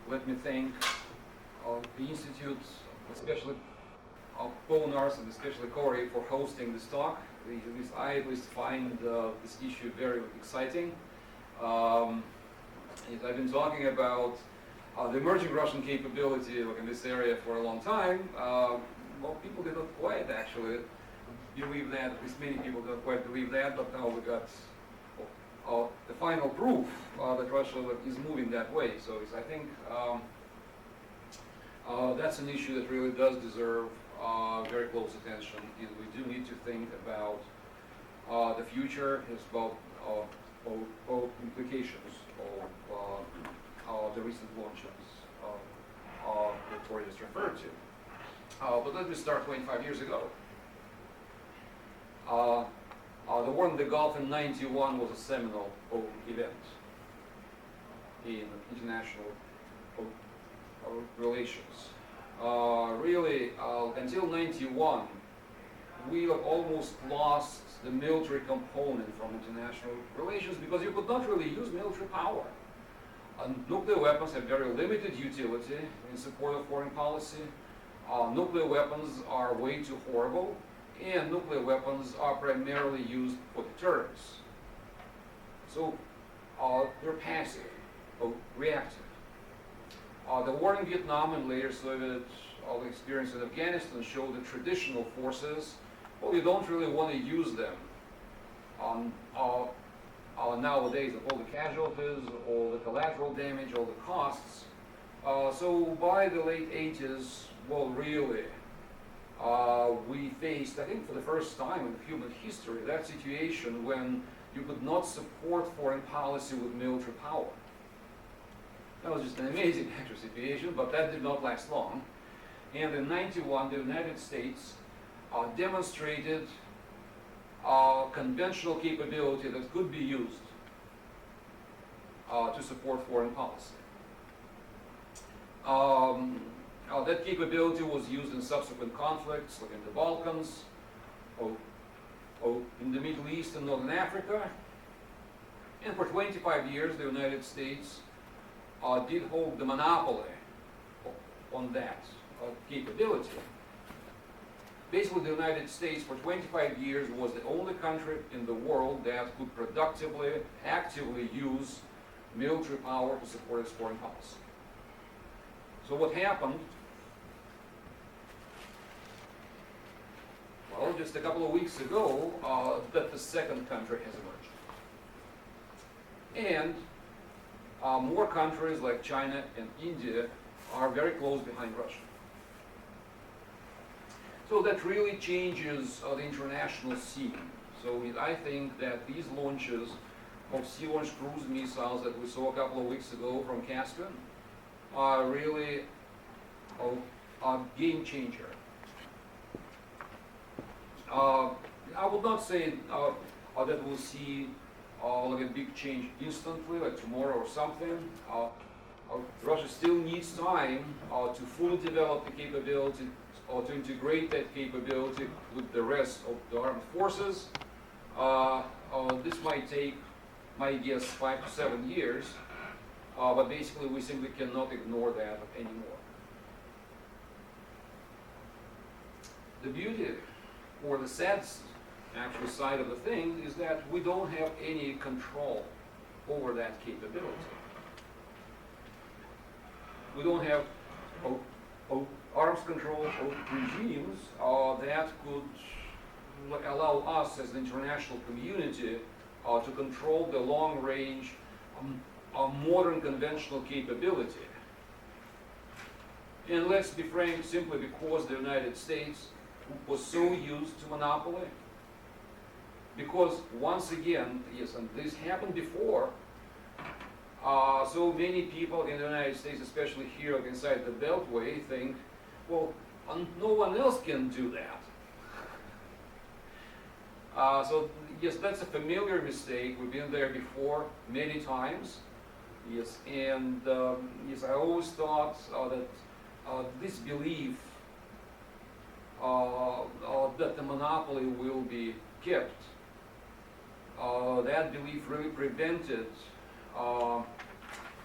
let me thank the Institute, especially PONARS and especially Corey for hosting this talk. I at least find this issue very exciting. I've been talking about the emerging Russian capability in this area for a long time. Well, people did not quite actually believe that, at least many people don't quite believe that, but now we got the final proof that Russia is moving that way. So I think that's an issue that really does deserve very close attention, and we do need to think about the future, about implications of the recent launches that Tori just referred to. But let me start 25 years ago. The war in the Gulf in '91 was a seminal event in international relations. Really, until '91, we almost lost the military component from international relations because you could not really use military power. Nuclear weapons have very limited utility in support of foreign policy. Nuclear weapons are way too horrible, and nuclear weapons are primarily used for deterrence. So they're passive, reactive. The war in Vietnam and later Soviet experience in Afghanistan show that traditional forces, well, you don't really want to use them nowadays, of all the casualties, all the collateral damage, all the costs. So by the late 80s, well, really, we faced, I think for the first time in human history, that situation when you could not support foreign policy with military power. That was just an amazing actual situation, but that did not last long. And in '91, the United States demonstrated conventional capability that could be used to support foreign policy. That capability was used in subsequent conflicts, like in the Balkans, in the Middle East and Northern Africa. And for 25 years, the United States did hold the monopoly on that capability. Basically, the United States for 25 years was the only country in the world that could productively, actively use military power to support its foreign policy. So what happened? Well, just a couple of weeks ago, that the second country has emerged. And more countries like China and India are very close behind Russia. So that really changes the international scene. So I think that these launches of sea-launched cruise missiles that we saw a couple of weeks ago from Caspian are really a game changer. I would not say that we'll see like a big change instantly, like tomorrow or something. Russia still needs time to fully develop the capability or to integrate that capability with the rest of the armed forces. This might take, my guess, 5 to 7 years, but basically we simply cannot ignore that anymore. The beauty, or the sad actual side of the thing, is that we don't have any control over that capability. We don't have arms control regimes that could allow us as the international community to control the long-range modern conventional capability. And let's be frank, simply because the United States was so used to monopoly. Because once again, yes, and this happened before, so many people in the United States, especially here inside the Beltway, think, well, no one else can do that. So yes, that's a familiar mistake. We've been there before many times. Yes, and yes, I always thought that this belief that the monopoly will be kept, that belief really prevented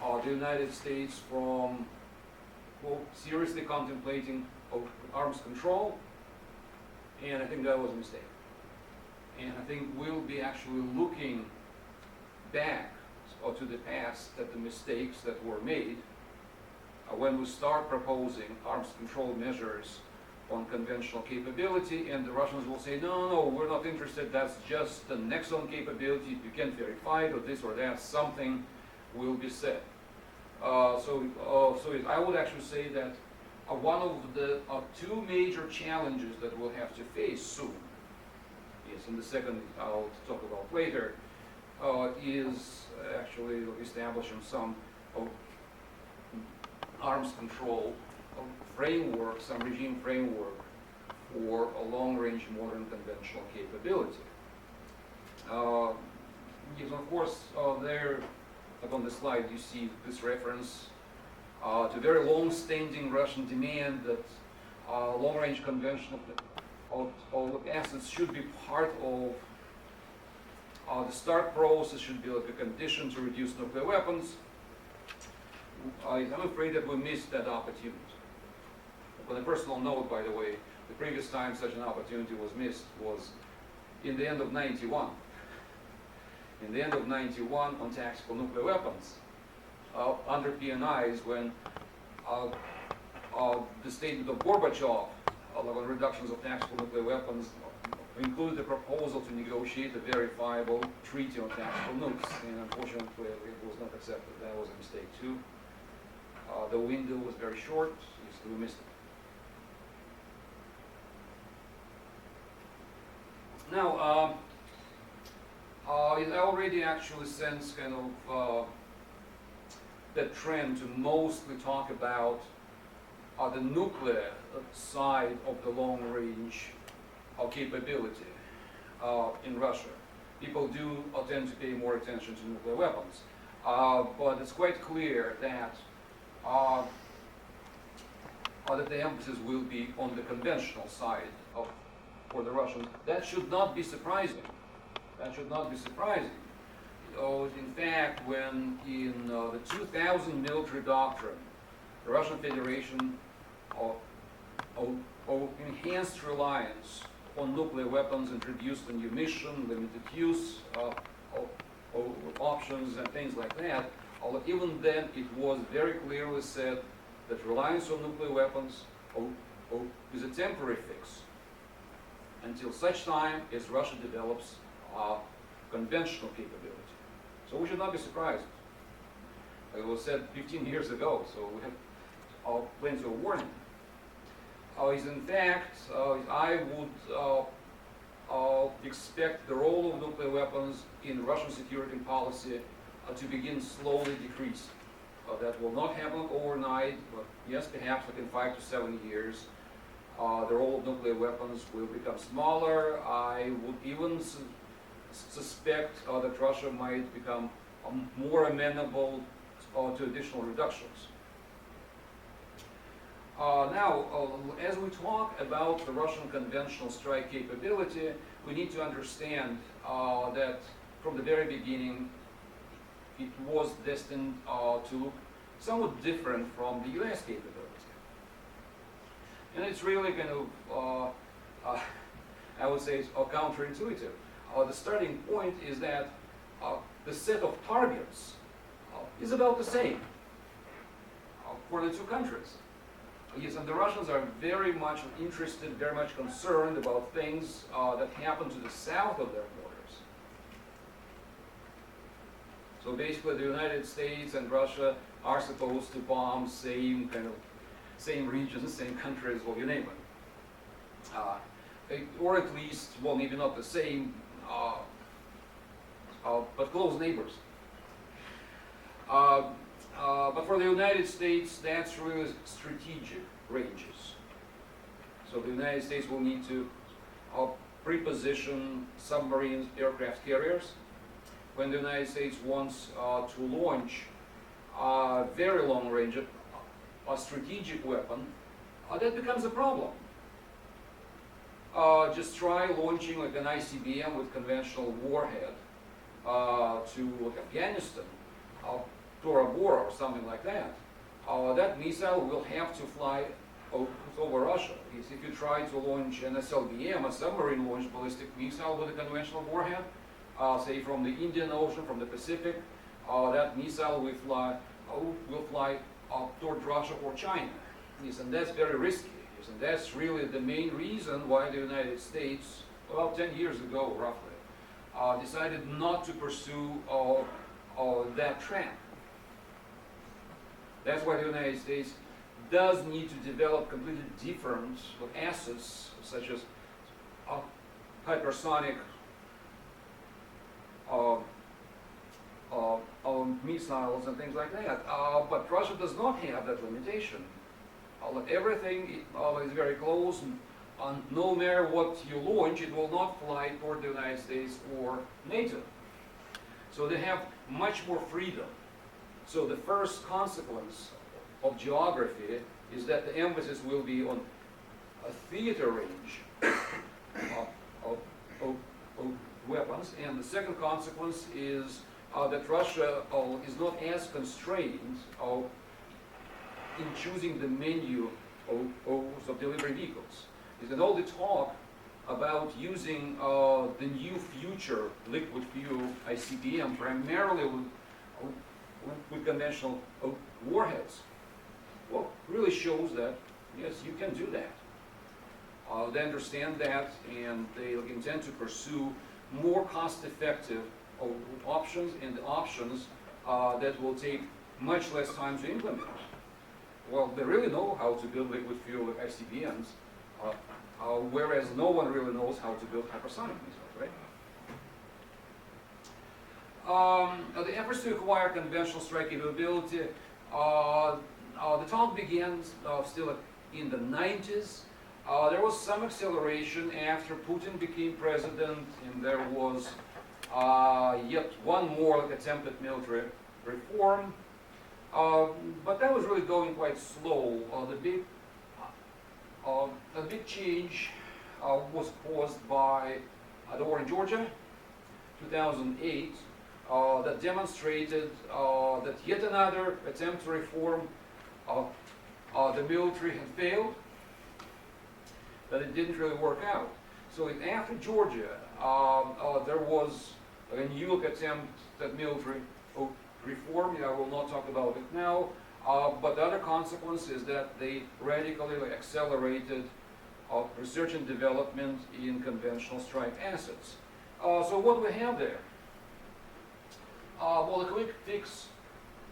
the United States from seriously contemplating arms control, and I think that was a mistake. And I think we'll be actually looking back to the past at the mistakes that were made when we start proposing arms control measures on conventional capability, and the Russians will say, no, no, we're not interested, that's just the Nexon capability, you can't verify it, or this or that, something will be said. So I would actually say that one of the two major challenges that we'll have to face soon, yes, and the second I'll talk about later, is actually establishing some arms control framework, some regime framework for a long-range modern conventional capability. Yes, of course, there, like on the slide, you see this reference to very long-standing Russian demand that long-range conventional assets should be part of the START process, should be like a condition to reduce nuclear weapons. I'm afraid that we missed that opportunity. On a personal note, by the way, the previous time such an opportunity was missed was in the end of '91. In the end of '91 on tactical nuclear weapons, under PNIs, when the statement of Gorbachev on reductions of tactical nuclear weapons included the proposal to negotiate a verifiable treaty on tactical nukes, and unfortunately it was not accepted. That was a mistake too. The window was very short, so we missed it. Now, I already actually sense kind of that trend to mostly talk about the nuclear side of the long-range capability in Russia. People do tend to pay more attention to nuclear weapons, but it's quite clear that the emphasis will be on the conventional side for the Russians. That should not be surprising. That should not be surprising. In fact, when in the 2000 military doctrine, the Russian Federation enhanced reliance on nuclear weapons, introduced a new mission, limited use options, and things like that, even then it was very clearly said that reliance on nuclear weapons is a temporary fix until such time as Russia develops conventional capability. So we should not be surprised. It was said 15 years ago, so we have plenty of warning. In fact, I would expect the role of nuclear weapons in Russian security policy to begin slowly decreasing. That will not happen overnight, but yes, perhaps within 5 to 7 years, the role of nuclear weapons will become smaller. I would even suspect that Russia might become more amenable to additional reductions. Now, as we talk about the Russian conventional strike capability, we need to understand that from the very beginning, it was destined to look somewhat different from the US capability. And it's really kind of, I would say, it's counterintuitive. The starting point is that the set of targets is about the same for the two countries. Yes, and the Russians are very much interested, very much concerned about things that happen to the south of their borders. So basically, the United States and Russia are supposed to bomb same regions, same countries, well, you name it, or at least, well, maybe not the same, but close neighbors. But for the United States, that's really strategic ranges. So the United States will need to pre-position submarines, aircraft carriers. When the United States wants to launch a very long-range, a strategic weapon, that becomes a problem. Just try launching like an ICBM with conventional warhead to Afghanistan. Tora Bora or something like that, that missile will have to fly over Russia. If you try to launch an SLBM, a submarine-launched ballistic missile with a conventional warhead, say from the Indian Ocean, from the Pacific, that missile will fly toward Russia or China. Yes, and that's very risky. Yes, and that's really the main reason why the United States, about 10 years ago roughly, decided not to pursue that track. That's why the United States does need to develop completely different assets, such as hypersonic missiles and things like that. But Russia does not have that limitation. Everything is very close, and no matter what you launch, it will not fly toward the United States or NATO. So they have much more freedom. So the first consequence of geography is that the emphasis will be on a theater range of weapons, and the second consequence is that Russia is not as constrained in choosing the menu of delivery vehicles. And all the talk about using the new future liquid fuel ICBM primarily with conventional warheads, well, really shows that, yes, you can do that. They understand that, and they intend to pursue more cost-effective options, and options that will take much less time to implement. Well, they really know how to build liquid fuel ICBMs, whereas no one really knows how to build hypersonic missiles, right? The efforts to acquire conventional strike capability, the talk began still in the 90s. There was some acceleration after Putin became president, and there was yet one more attempt at military reform. But that was really going quite slow. The big change was caused by the war in Georgia, 2008, that demonstrated that yet another attempt to reform the military had failed, that it didn't really work out. So after Georgia, there was a new attempt at military reform. I will not talk about it now, but the other consequence is that they radically accelerated research and development in conventional strike assets. So what do we have there? Well, the quick fix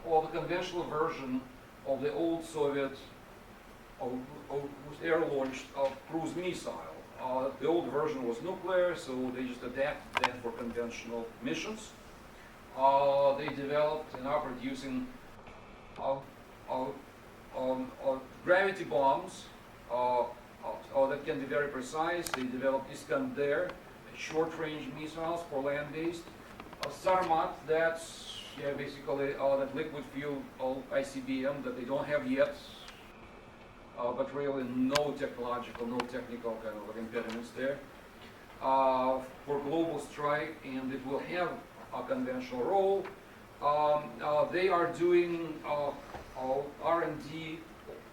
of the conventional version of the old Soviet air-launched cruise missile. The old version was nuclear, so they just adapted that for conventional missions. They developed and are producing gravity bombs that can be very precise. They developed Iskander, short-range missiles for land-based. Sarmat, that's basically that liquid fuel ICBM that they don't have yet, but really no technological, no technical kind of impediments there. For global strike, and it will have a conventional role. They are doing R&D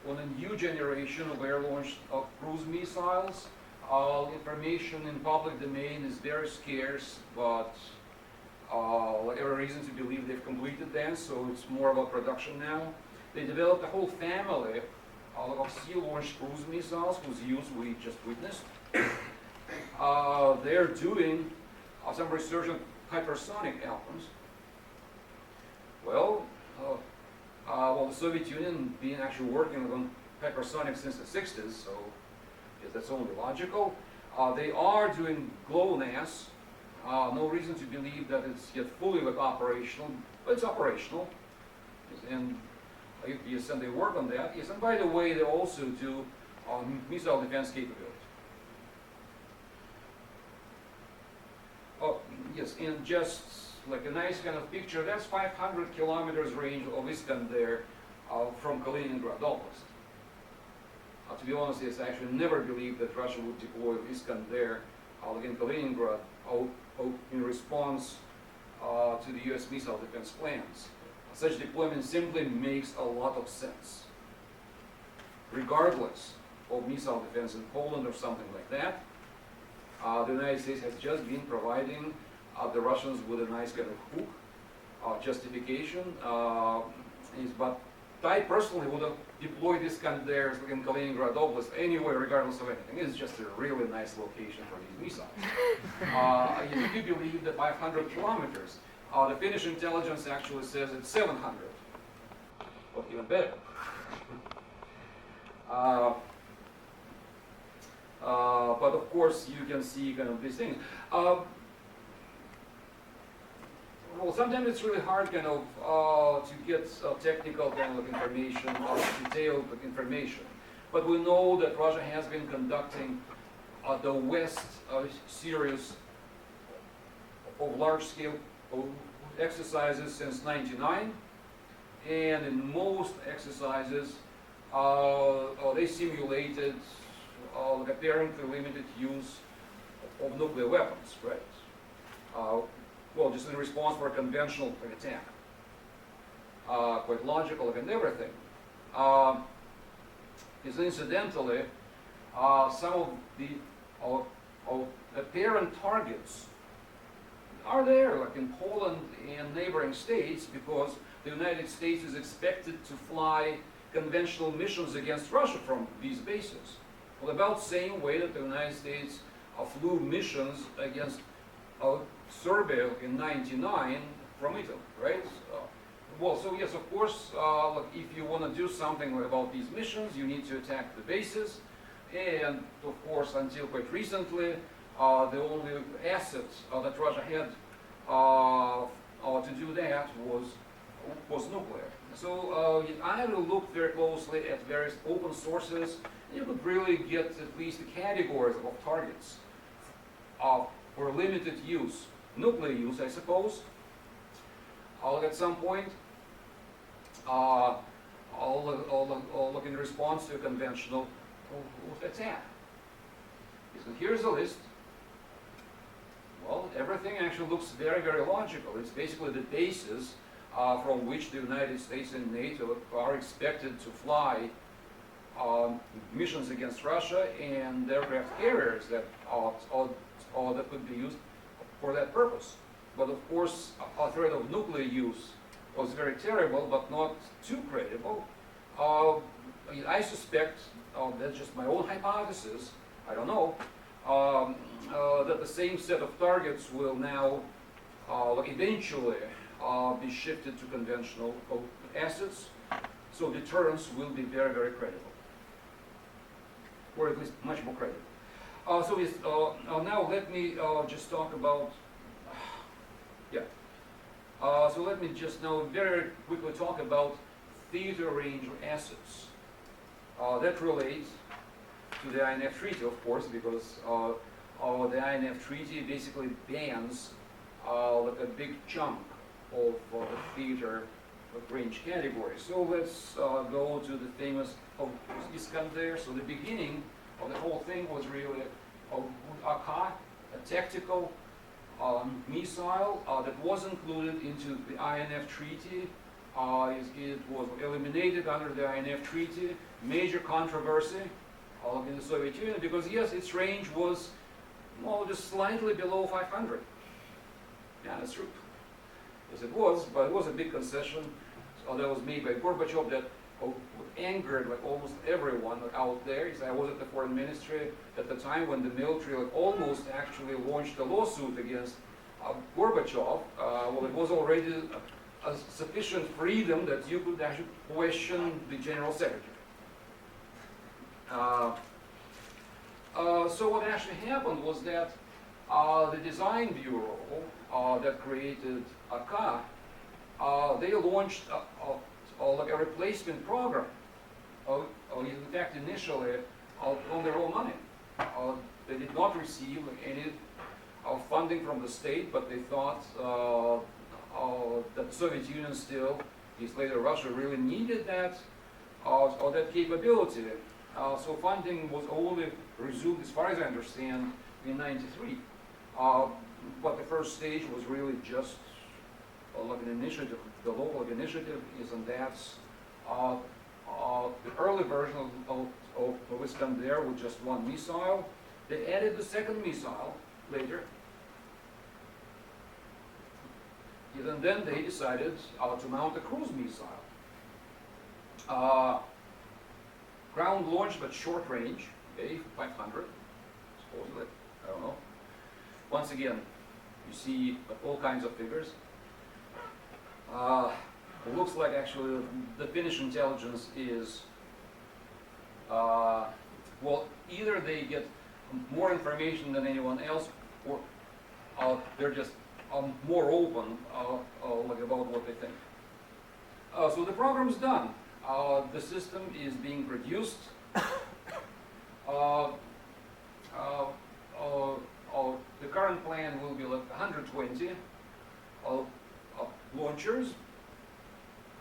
on a new generation of air-launched cruise missiles. Information in public domain is very scarce, but there are reasons to believe they've completed that, so it's more about production now. They developed a whole family of sea-launched cruise missiles whose use we just witnessed. They're doing some research on hypersonic weapons. Well, the Soviet Union being actually working on hypersonic since the 60s, so yes, that's only logical. They are doing GLONASS. No reason to believe that it's yet fully operational, but it's operational. And yes, and they work on that. Yes, and by the way, they also do missile defense capability. Oh, yes, and just like a nice kind of picture, that's 500 kilometers range of Iskander from Kaliningrad Oblast. To be honest, yes, I actually never believed that Russia would deploy Iskander in Kaliningrad in response to the US missile defense plans. such deployment simply makes a lot of sense. Regardless of missile defense in Poland or something like that, the United States has just been providing the Russians with a nice kind of hook justification. But I personally would have deployed this Iskanders in Kaliningrad Oblast anywhere, regardless of anything. It's just a really nice location for these missiles. If you believe that 500 kilometers, the Finnish intelligence actually says it's 700. Well, even better. But of course, you can see kind of these things. Well, sometimes it's really hard kind of to get technical kind of information or detailed information. But we know that Russia has been conducting the West series of large-scale exercises since '99, and in most exercises they simulated apparently limited use of nuclear weapons, right? Well, just in response for a conventional attack. Quite logical and everything. Is incidentally, some of the apparent targets are there, like in Poland and neighboring states, because the United States is expected to fly conventional missions against Russia from these bases. Well, about the same way that the United States flew missions against Serbia in '99 from Italy, right? Well, so yes, of course, look, if you want to do something about these missions, you need to attack the bases. And of course, until quite recently, the only asset that Russia had to do that was nuclear. So I will look very closely at various open sources. You could really get at least the categories of targets for limited use, nuclear use, I suppose. At some point, I'll look in response to a conventional attack. So here's a list. Well, everything actually looks very, very logical. It's basically the basis from which the United States and NATO are expected to fly missions against Russia, and aircraft carriers that that could be used for that purpose. But of course, a threat of nuclear use was very terrible, but not too credible. I suspect, that's just my own hypothesis, I don't know, that the same set of targets will now eventually be shifted to conventional assets, so deterrence will be very, very credible, or at least much more credible. Now let me just talk about, so let me just now very quickly talk about theater range assets. That relates to the INF Treaty, of course, because the INF Treaty basically bans a big chunk of the theater range category. So let's go to the famous Iskander. So the beginning of the whole thing was really AK, a tactical missile that was included into the INF Treaty. It was eliminated under the INF Treaty. Major controversy in the Soviet Union because, yes, its range was just slightly below 500. Yeah, that's true. Yes, it was, but it was a big concession that was made by Gorbachev that angered almost everyone out there. I was at the foreign ministry at the time when the military almost actually launched a lawsuit against Gorbachev. Well, it was already a sufficient freedom that you could actually question the general secretary. So what actually happened was that the design bureau that created AK, they launched a replacement program. In fact, initially on their own money. They did not receive any funding from the state, but they thought that the Soviet Union still, years later Russia, really needed that capability. So funding was only resumed, as far as I understand, in '93. But the first stage was really just like an initiative, the local initiative is, and that's the early version of Iskander with just one missile. They added the second missile later. And then they decided to mount a cruise missile. Ground launched but short range, okay, 500, supposedly, I don't know. Once again, you see all kinds of figures. It looks like actually the Finnish intelligence is, well, either they get more information than anyone else, or they're just more open like about what they think. So the program's done. The system is being produced. The current plan will be like 120 launchers.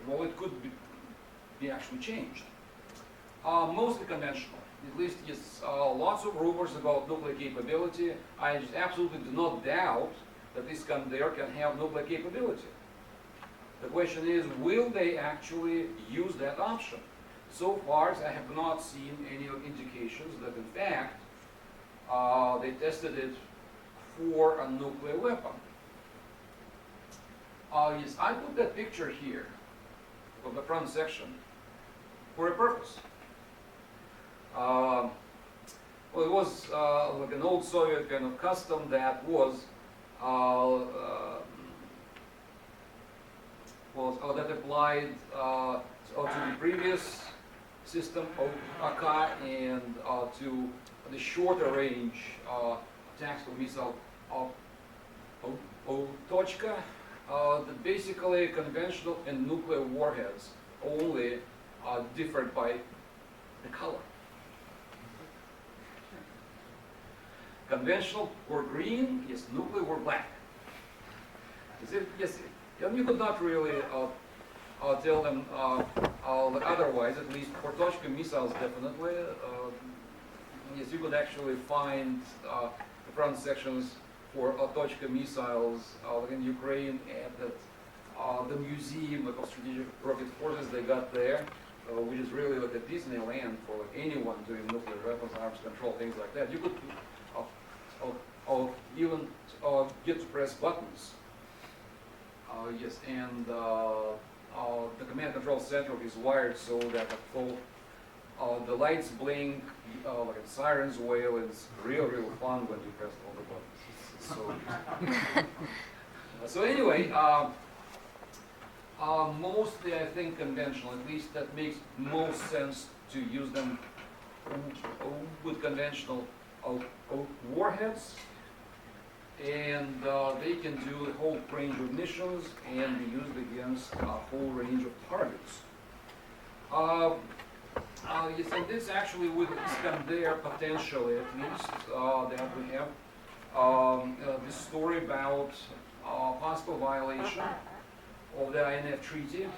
Well, it could be actually changed. Mostly conventional. At least yes, lots of rumors about nuclear capability. I just absolutely do not doubt that Iskander can have nuclear capability. The question is, will they actually use that option? So far, I have not seen any indications that, in fact, they tested it for a nuclear weapon. Yes, I put that picture here of the front section for a purpose. Well, it was like an old Soviet kind of custom that was that applied to the previous system of AK and to the shorter range tactical missile of Tochka. Basically conventional and nuclear warheads only differed by the color. Conventional were green, yes, nuclear were black. Yes, and you could not really tell them otherwise, at least for Tochka missiles definitely. Yes, you could actually find the front sections for Tochka missiles in Ukraine at the Museum of Strategic Rocket Forces they got there, which is really like a Disneyland for like anyone doing nuclear weapons, arms control, things like that. You could even get to press buttons. Yes, and the command control center is wired so that the lights blink, like a sirens wail. It's real fun when you press all the buttons. So anyway, mostly I think conventional. At least that makes most sense to use them with conventional warheads, and they can do a whole range of missions and be used against a whole range of targets. Yes, and this actually with Iskander potentially, at least, that we have this story about possible violation of the INF treaty,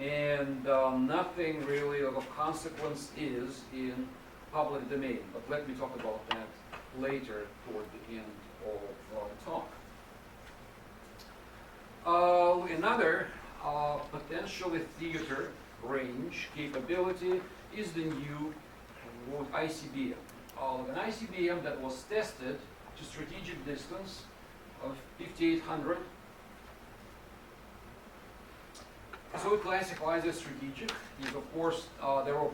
and nothing really of consequence is in public domain. But let me talk about that later toward the end of the talk. Another potentially theater range capability is the new ICBM. An ICBM that was tested to strategic distance of 5,800. So it classifies as strategic. Is of course there were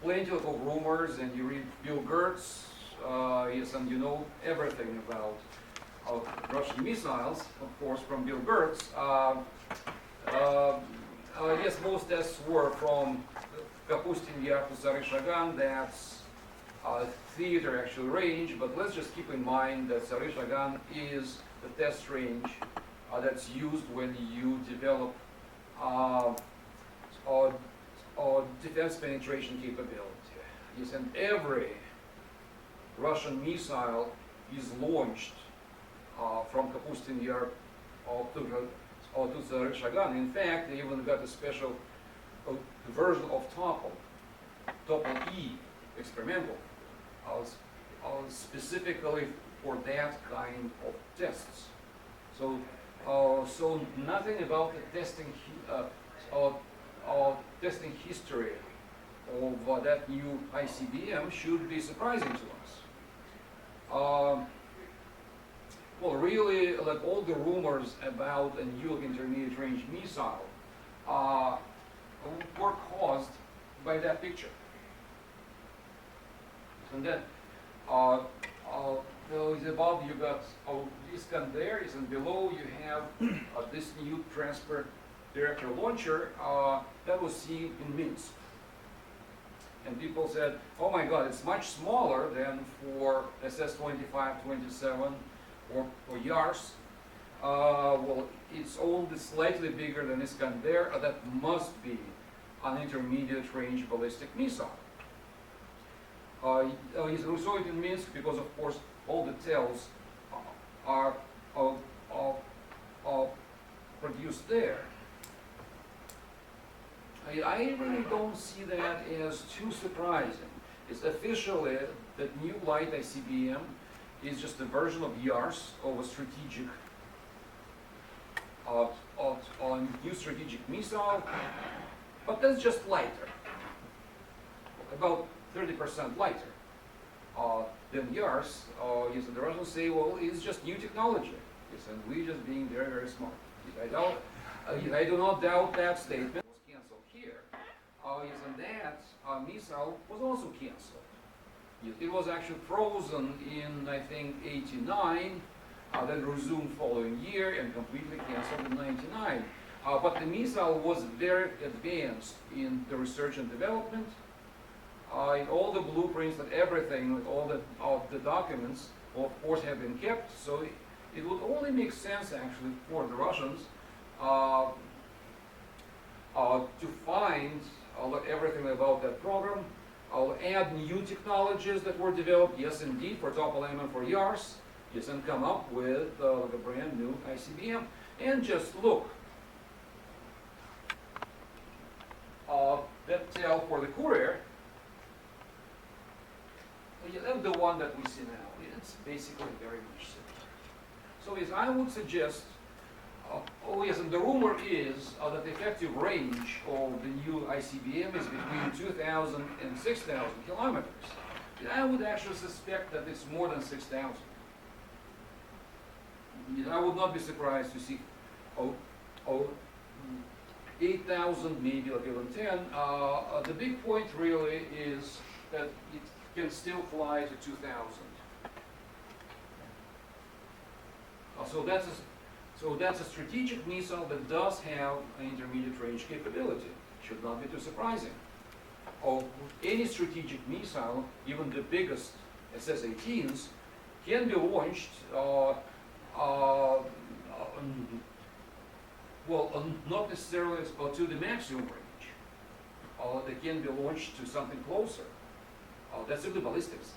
plenty of rumors, and you read Bill Gertz, yes, and you know everything about Russian missiles, of course, from Bill Gertz. Yes, most tests were from Kapustin Yar to Sarishagan. That's theater actual range, but let's just keep in mind that Sarishagan is the test range that's used when you develop defense penetration capability. Yes, and every Russian missile is launched from Kapustin Yar to Sarishagan. In fact, they even got a special version of Topol E experimental, specifically for that kind of tests. So So nothing about the testing history of that new ICBM should be surprising to us. Well, really, like all the rumors about a new intermediate range missile were caused by that picture. And then, is above you got Iskander, and below you have this new transport director launcher that was seen in Minsk. And people said, oh my God, it's much smaller than for SS-25, 27, or Yars. Well, it's only slightly bigger than Iskander. That must be an intermediate range ballistic missile. We saw it in Minsk because, of course, all the tails are produced there. I really don't see that as too surprising. It's officially that new light ICBM is just a version of Yars, of a strategic, new strategic missile, but that's just lighter, about 30% lighter than Yars. Yes, and the Russians say, well, it's just new technology. Yes, and we're just being very, very smart. I do not doubt that statement. Yes, and that missile was also canceled. Yes, it was actually frozen in, I think, 89, then resumed following year and completely canceled in 99. But the missile was very advanced in the research and development. In all the blueprints and everything, all the documents, of course, have been kept. So it would only make sense, actually, for the Russians to find everything about that program. I'll add new technologies that were developed, yes indeed, for Topolam and for Yars, yes, and come up with a brand new ICBM. And just look, that tail for the Courier, and the one that we see now, it's basically very much similar. So yes, I would suggest, oh yes, and the rumor is that the effective range of the new ICBM is between 2,000 and 6,000 kilometers. I would actually suspect that it's more than 6,000. I would not be surprised to see 8,000, maybe like even 10. The big point really is that it can still fly to 2,000. So that's a strategic missile that does have an intermediate range capability. Should not be too surprising. Any strategic missile, even the biggest SS-18s, can be launched, not necessarily to the maximum range. They can be launched to something closer. That's simply ballistics.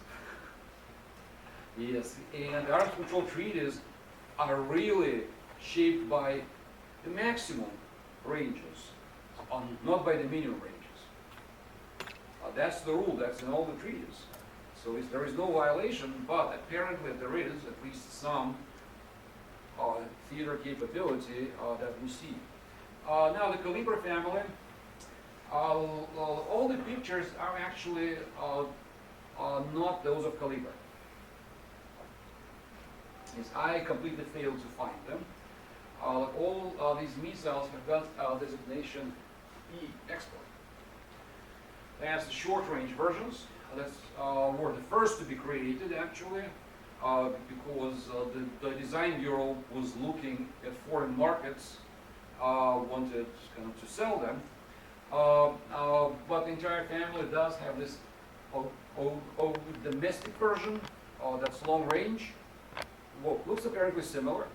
Yes, and the arms control treaties are really shaped by the maximum ranges, not by the minimum ranges. That's the rule, that's in all the treaties. So there is no violation, but apparently there is at least some theater capability that we see. Now the Calibre family, all the pictures are actually not those of Calibre. Yes, I completely failed to find them. All these missiles have got designation E-export. That's the short-range versions. That's were the first to be created, actually, because the design bureau was looking at foreign markets, wanted kind of to sell them. But the entire family does have this domestic version that's long range. Well, looks apparently similar.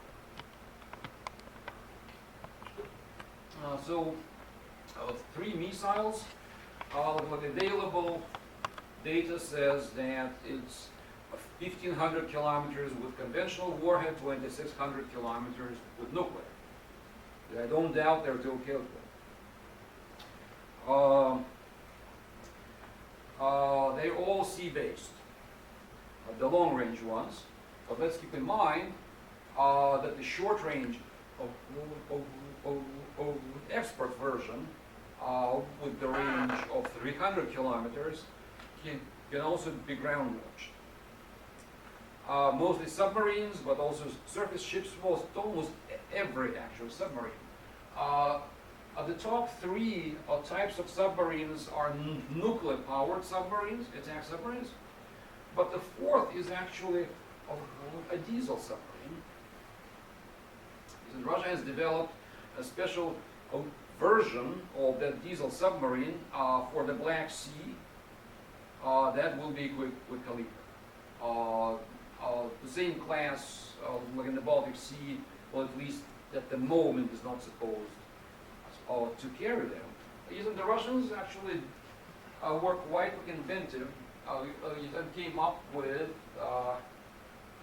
So, 3 missiles. The available data says that it's 1,500 kilometers with conventional warhead, 2,600 kilometers with nuclear. I don't doubt they're too capable. They're all sea-based, the long-range ones. But let's keep in mind that the short-range expert version with the range of 300 kilometers can also be ground launched. Mostly submarines, but also surface ships, almost every actual submarine. The top three types of submarines are nuclear-powered submarines, attack submarines, but the fourth is actually a diesel submarine. And Russia has developed a special version of that diesel submarine for the Black Sea that will be equipped with Kalibr. The same class, like in the Baltic Sea, or at least at the moment is not supposed to carry them. Even the Russians actually were quite inventive and came up with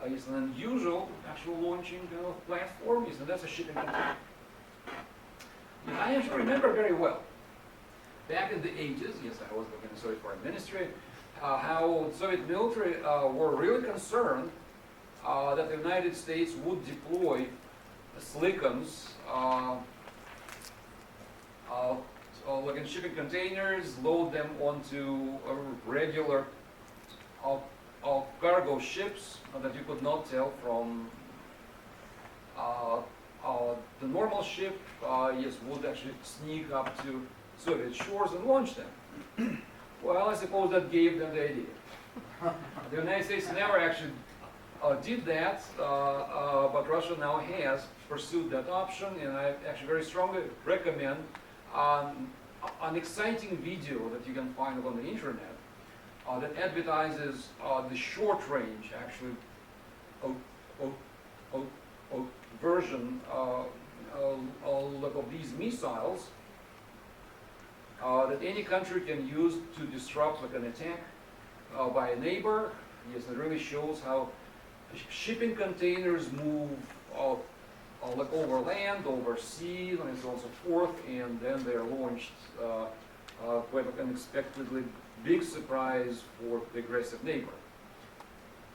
is an unusual actual launching platform, and that's a shipping container. I actually remember very well, back in the 80s, yes, I was looking at the Soviet Foreign Ministry, how Soviet military were really concerned that the United States would deploy slickums like in shipping containers, load them onto regular cargo ships that you could not tell from the normal ship, yes, would actually sneak up to Soviet shores and launch them. Well, I suppose that gave them the idea. The United States never actually did that, but Russia now has pursued that option, and I actually very strongly recommend an exciting video that you can find on the internet that advertises the short range, actually, version of these missiles that any country can use to disrupt like an attack by a neighbor. Yes, it really shows how shipping containers move like over land, over sea, and so on and so forth, and then they're launched quite like unexpectedly big surprise for the aggressive neighbor.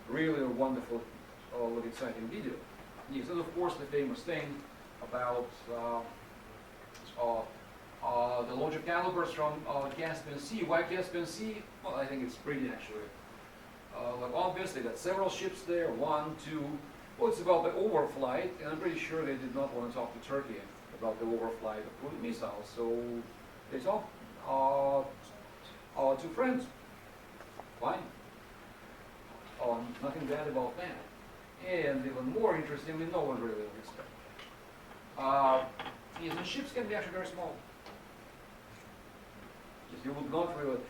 Really a wonderful, exciting video. Yes, and of course the famous thing about the launch of calibers from Caspian Sea. Why Caspian Sea? Well, I think it's pretty actually like obvious. They got several ships there, one, two. Well, it's about the overflight, and I'm pretty sure they did not want to talk to Turkey about the overflight of cruise missiles. So they talked to friends. Fine. Nothing bad about that. And even more interestingly, no one really would expect. Yes, and ships can be actually very small. Yes, you would not really.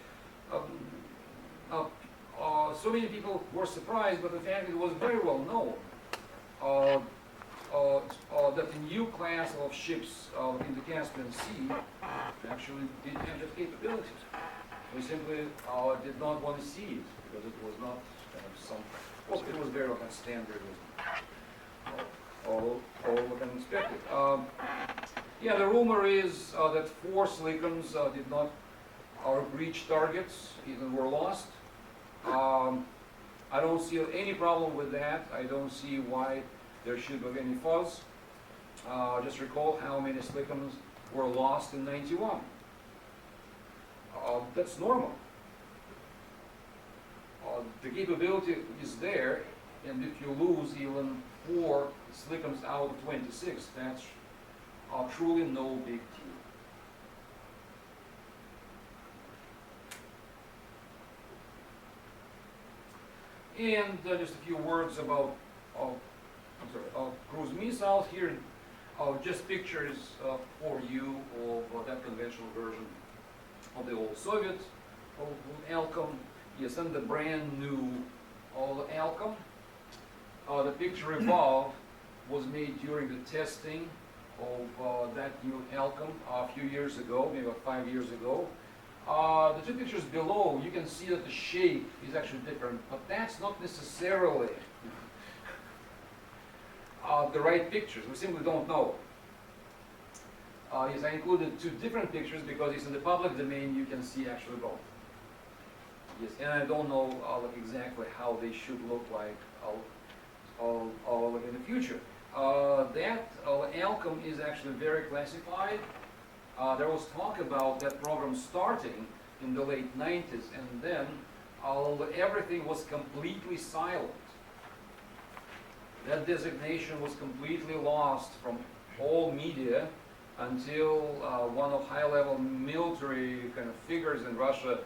So many people were surprised, but the fact it was very well known that the new class of ships in the Caspian Sea actually did have that capabilities. We simply did not want to see it because it was not some. Well, it was very like standard, all unexpected. Yeah, the rumor is that 4 slickums did not reach targets, even were lost. I don't see any problem with that. I don't see why there should be any fuss. Just recall how many slickums were lost in '91. That's normal. The capability is there, and if you lose even 4 slickums out of 26, that's truly no big deal. And just a few words about cruise missiles here. Just pictures for you of that conventional version of the old Soviet Alcom. Yes, and the brand new Alcom. The picture above was made during the testing of that new Alcom a few years ago, maybe about 5 years ago. The 2 pictures below, you can see that the shape is actually different, but that's not necessarily the right pictures. We simply don't know. Yes, I included 2 different pictures because it's in the public domain. You can see actually both. Yes, and I don't know like exactly how they should look like in the future. That outcome is actually very classified. There was talk about that program starting in the late 90s, and then everything was completely silent. That designation was completely lost from all media until one of high-level military kind of figures in Russia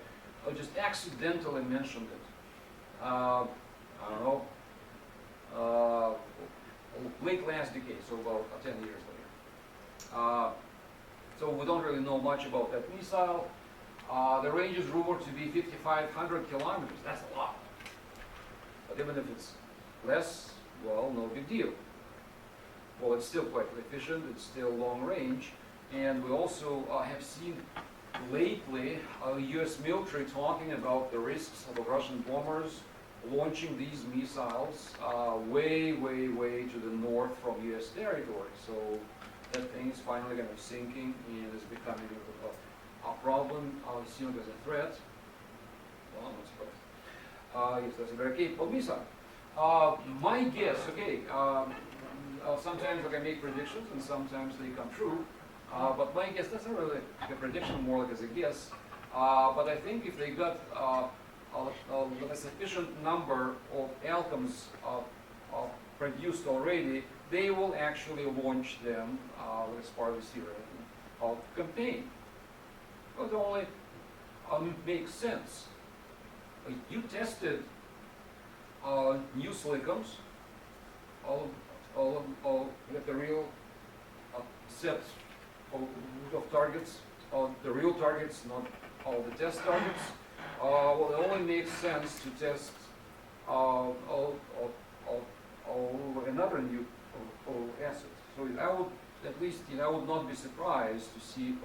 just accidentally mentioned it. I don't know, late last decade, so about 10 years later. So we don't really know much about that missile. The range is rumored to be 5,500 kilometers. That's a lot. But even if it's less, well, no big deal. Well, it's still quite efficient. It's still long range. And we also have seen lately U.S. military talking about the risks of the Russian bombers launching these missiles way, way, way to the north from U.S. territory. So that thing is finally kind of sinking and is becoming a problem, seen as a threat. Well, not surprised. Yes, that's a very capable missile. My guess, okay, sometimes I make predictions and sometimes they come true. But my guess, that's not really a prediction, more like as a guess. But I think if they got a sufficient number of outcomes produced already, they will actually launch them as part of the Syrian campaign. It only makes sense. You tested new silicons, with the real set of targets, the real targets, not all the test targets. Well, it only makes sense to test another new asset. So I would, at least, I would not be surprised to see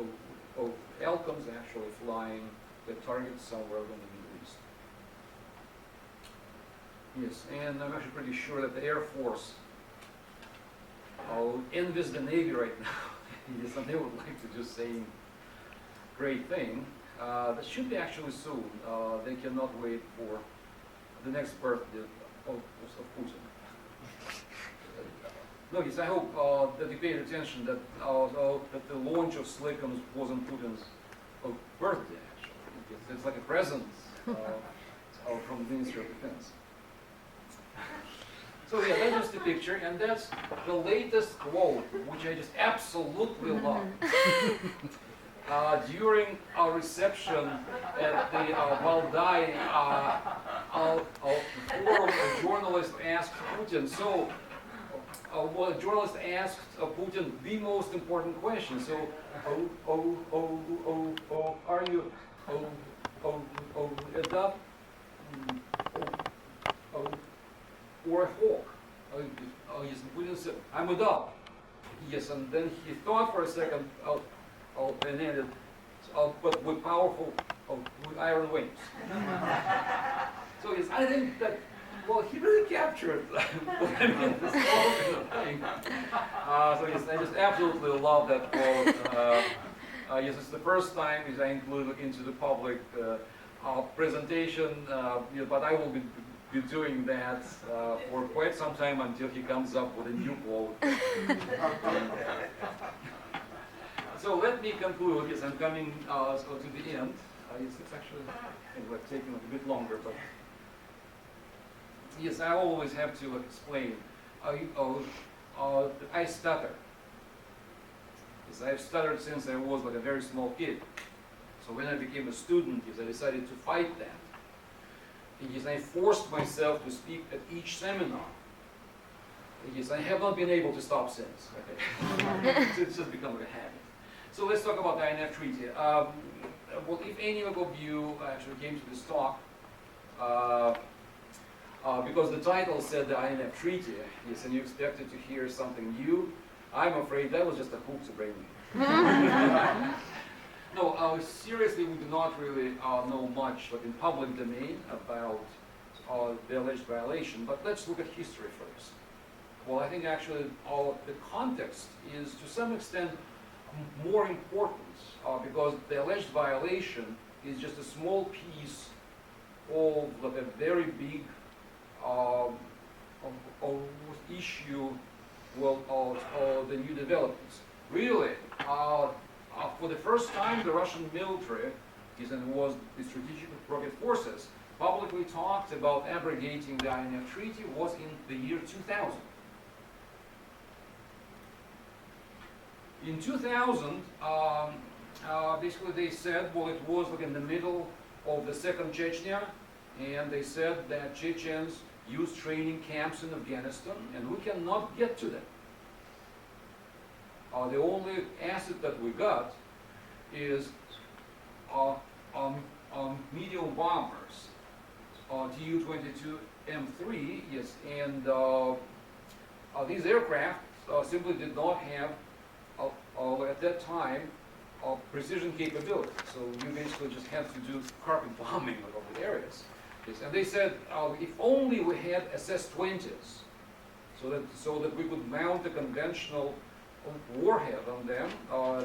outcomes actually flying the targets somewhere in the Middle East. Yes, and I'm actually pretty sure that the Air Force envies the Navy right now. Yes, and they would like to do the same great thing. That should be actually soon. They cannot wait for the next birthday of Putin. No, yes, I hope that you paid attention that that the launch of Silicon wasn't Putin's birthday, actually. It's like a present from the Ministry of Defense. So yeah, that's just the picture, and that's the latest quote, which I just absolutely love. During our reception at the Valdai forum, a journalist asked Putin, so well, a journalist asked Putin the most important question. So, are you a dove or a hawk? Yes, Putin said, I'm a dove. Yes, and then he thought for a second, and added, but with powerful, with iron wings. So yes, I think that, well, he really captured what I mean, this whole thing. So yes, I just absolutely love that quote. Yes, it's the first time I included into the public presentation, but I will be doing that for quite some time until he comes up with a new quote. So let me conclude. Yes, I'm coming to the end. It's actually taking a bit longer, but yes, I always have to explain. I stutter. Yes, I've stuttered since I was like a very small kid. So when I became a student, yes, I decided to fight that. And yes, I forced myself to speak at each seminar. Yes, I have not been able to stop since. Okay? It's just become like a habit. So let's talk about the INF Treaty. Well, if any of you actually came to this talk, because the title said the INF Treaty, yes, and you expected to hear something new, I'm afraid that was just a hook to bring me. No, seriously, we do not really know much, like in public domain, about the alleged violation. But let's look at history first. Well, I think actually the context is to some extent more important because the alleged violation is just a small piece of like a very big issue the new developments. Really, for the first time, the Russian military, and was the Strategic Rocket Forces, publicly talked about abrogating the INF Treaty was in the year 2000. In 2000, basically they said, well, it was like in the middle of the Second Chechnya, and they said that Chechens use training camps in Afghanistan, and we cannot get to them. The only asset that we got is medium bombers, Tu-22M3, yes, and these aircraft simply did not have, at that time, precision capability. So you basically just had to do carpet bombing of the areas. Yes, and they said, if only we had SS-20s, so that we could mount a conventional warhead on them,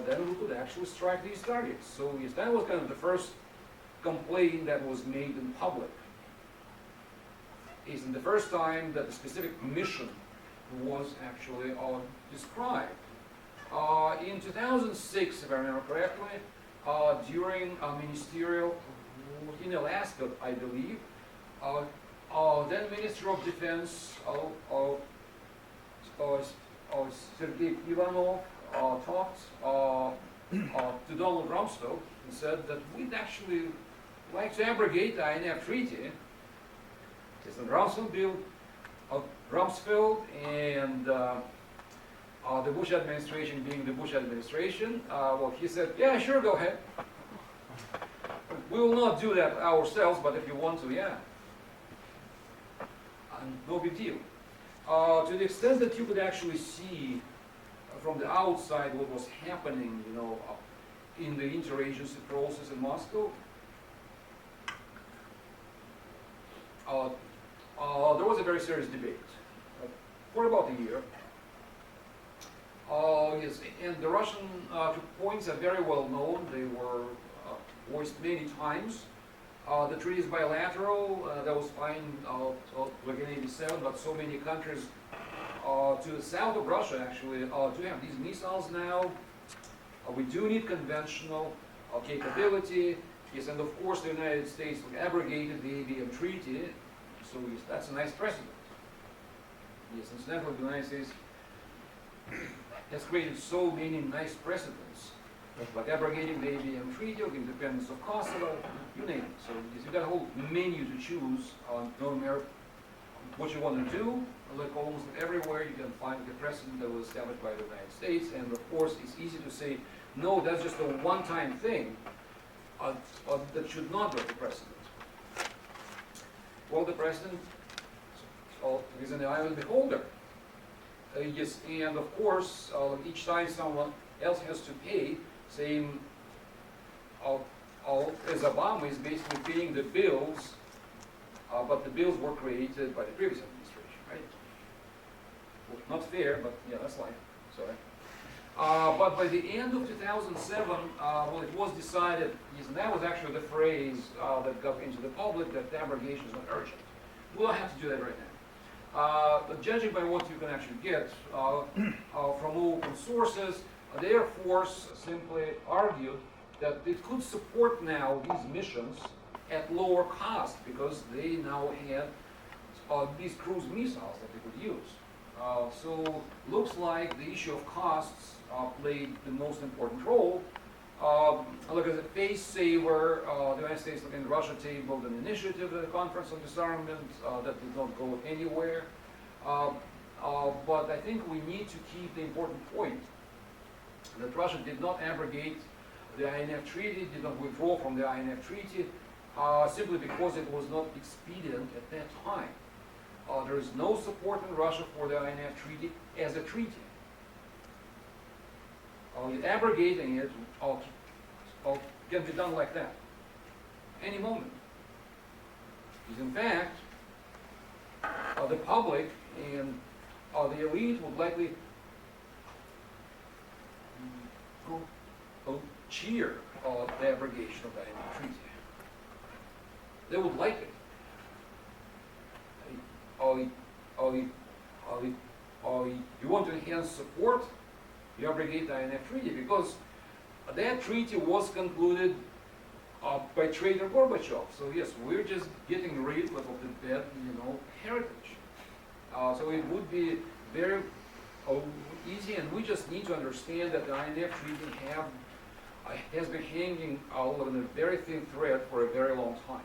then we could actually strike these targets. So yes, that was kind of the first complaint that was made in public. Is the first time that the specific mission was actually described. In 2006, if I remember correctly, during a ministerial in Alaska, I believe, then Minister of Defense Sergei Ivanov talked to Donald Rumsfeld and said that we'd actually like to abrogate the INF Treaty. And Rumsfeld and the Bush administration, being the Bush administration, well, he said, yeah, sure, go ahead. We will not do that ourselves, but if you want to, yeah. No big deal. To the extent that you could actually see from the outside what was happening, in the interagency process in Moscow, there was a very serious debate for about a year. Yes, and the Russian points are very well known. They were voiced many times. The treaty is bilateral. That was fine like in '87, but so many countries to the south of Russia actually do have these missiles now. We do need conventional capability. Yes, and of course the United States abrogated the ABM treaty, so yes, that's a nice precedent. Yes, incidentally, the United States has created so many nice precedents, like abrogating the ABM treaty, or the independence of Kosovo, you name it. So yes, you've got a whole menu to choose on no matter what you want to do. Like almost everywhere, you can find the precedent that was established by the United States, and of course, it's easy to say, no, that's just a one-time thing. That should not be the precedent. Well, the precedent is in the eye of the beholder. Yes, and of course, each time someone else has to pay, same as Obama is basically paying the bills, but the bills were created by the previous administration, right? Well, not fair, but yeah, that's life. Sorry. But by the end of 2007, well, it was decided, yes, and that was actually the phrase that got into the public, that the abrogation is not urgent. We don't have to do that right now. But judging by what you can actually get from open sources, the Air Force simply argued that it could support now these missions at lower cost because they now had these cruise missiles that they could use. So looks like the issue of costs played the most important role. Look, as a face saver, the United States and Russia tabled an initiative at the Conference on Disarmament that did not go anywhere. But I think we need to keep the important point that Russia did not abrogate the INF Treaty, did not withdraw from the INF Treaty, simply because it was not expedient at that time. There is no support in Russia for the INF Treaty as a treaty. Abrogating it can be done like that, any moment. Because in fact, the public and the elite would likely cheer the abrogation of the INF Treaty. They would like it. You want to can support the abrogate INF treaty, because that treaty was concluded by Trader Gorbachev. So yes, we're just getting rid of the bad, heritage. So it would be very easy, and we just need to understand that the INF treaty has been hanging out on a very thin thread for a very long time.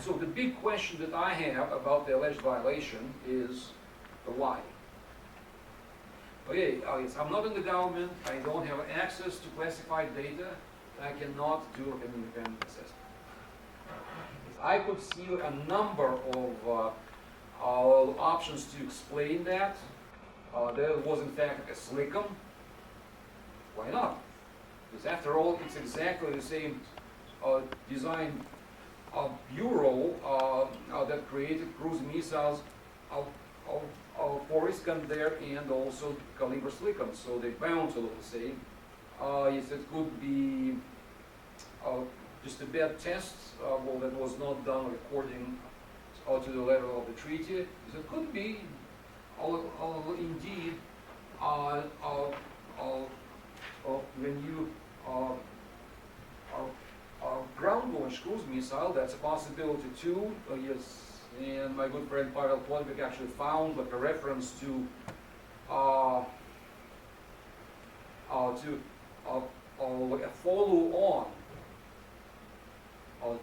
So the big question that I have about the alleged violation is the why. Okay, yes, I'm not in the government, I don't have access to classified data, I cannot do an independent assessment. I could see a number of options to explain that. There was in fact a slickum. Why not? Because after all, it's exactly the same design bureau that created cruise missiles for Iskander and also Caliber slickum, so they bound to look the same. Yes, it could be just a bad test, that was not done according to the letter of the treaty. Yes, it could be indeed when you ground launch cruise missile, that's a possibility too. Yes, and my good friend Pavel Podvik actually found like a reference to a follow on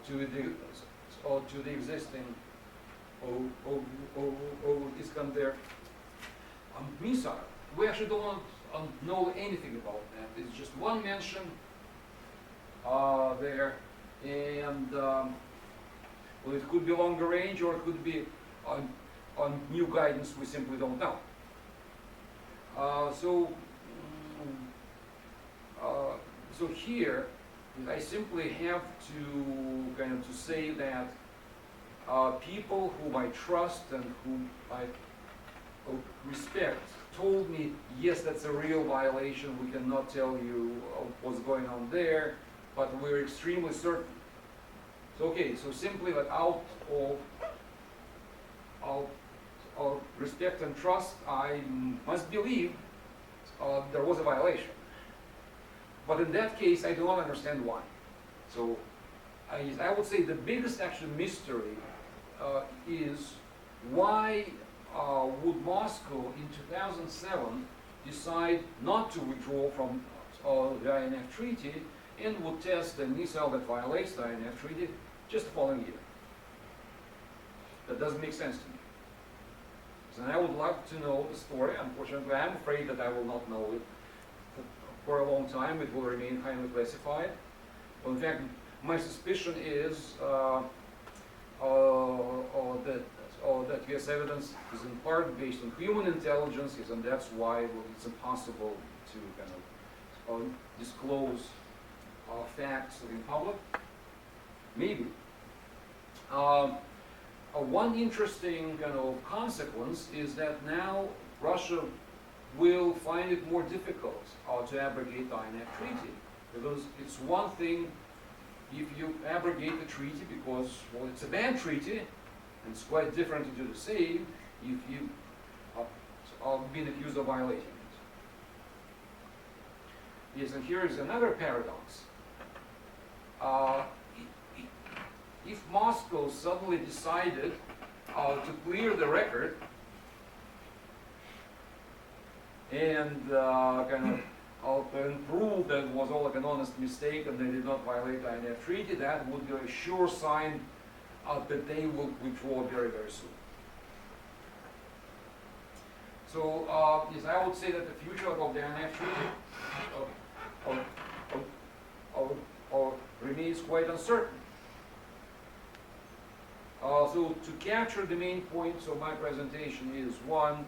to the existing Iskander missile. We actually don't know anything about that. It's just one mention there, and well, it could be longer range, or it could be on new guidance. We simply don't know. So here, I simply have to say that people whom I trust and whom I respect told me, yes, that's a real violation. We cannot tell you what's going on there, but we're extremely certain. So okay, so simply that out of respect and trust, I must believe there was a violation. But in that case, I do not understand why. So I would say the biggest actual mystery is why would Moscow in 2007 decide not to withdraw from the INF treaty and would test a missile that violates the INF treaty just the following year? That doesn't make sense to me. So I would like to know the story. Unfortunately, I'm afraid that I will not know it for a long time. It will remain highly classified. Well, in fact, my suspicion is that US evidence is in part based on human intelligence, and that's why it's impossible to disclose facts in public. Maybe. One interesting consequence is that now Russia will find it more difficult to abrogate the INF treaty, because it's one thing if you abrogate the treaty because, well, it's a bad treaty, and it's quite different to do the same if you have been accused of violating it. Yes, and here is another paradox. If Moscow suddenly decided to clear the record and and prove that it was all like an honest mistake and they did not violate the INF treaty, that would be a sure sign that they will withdraw very, very soon. So yes, I would say that the future of the INF treaty remains quite uncertain. So to capture the main points of my presentation is one,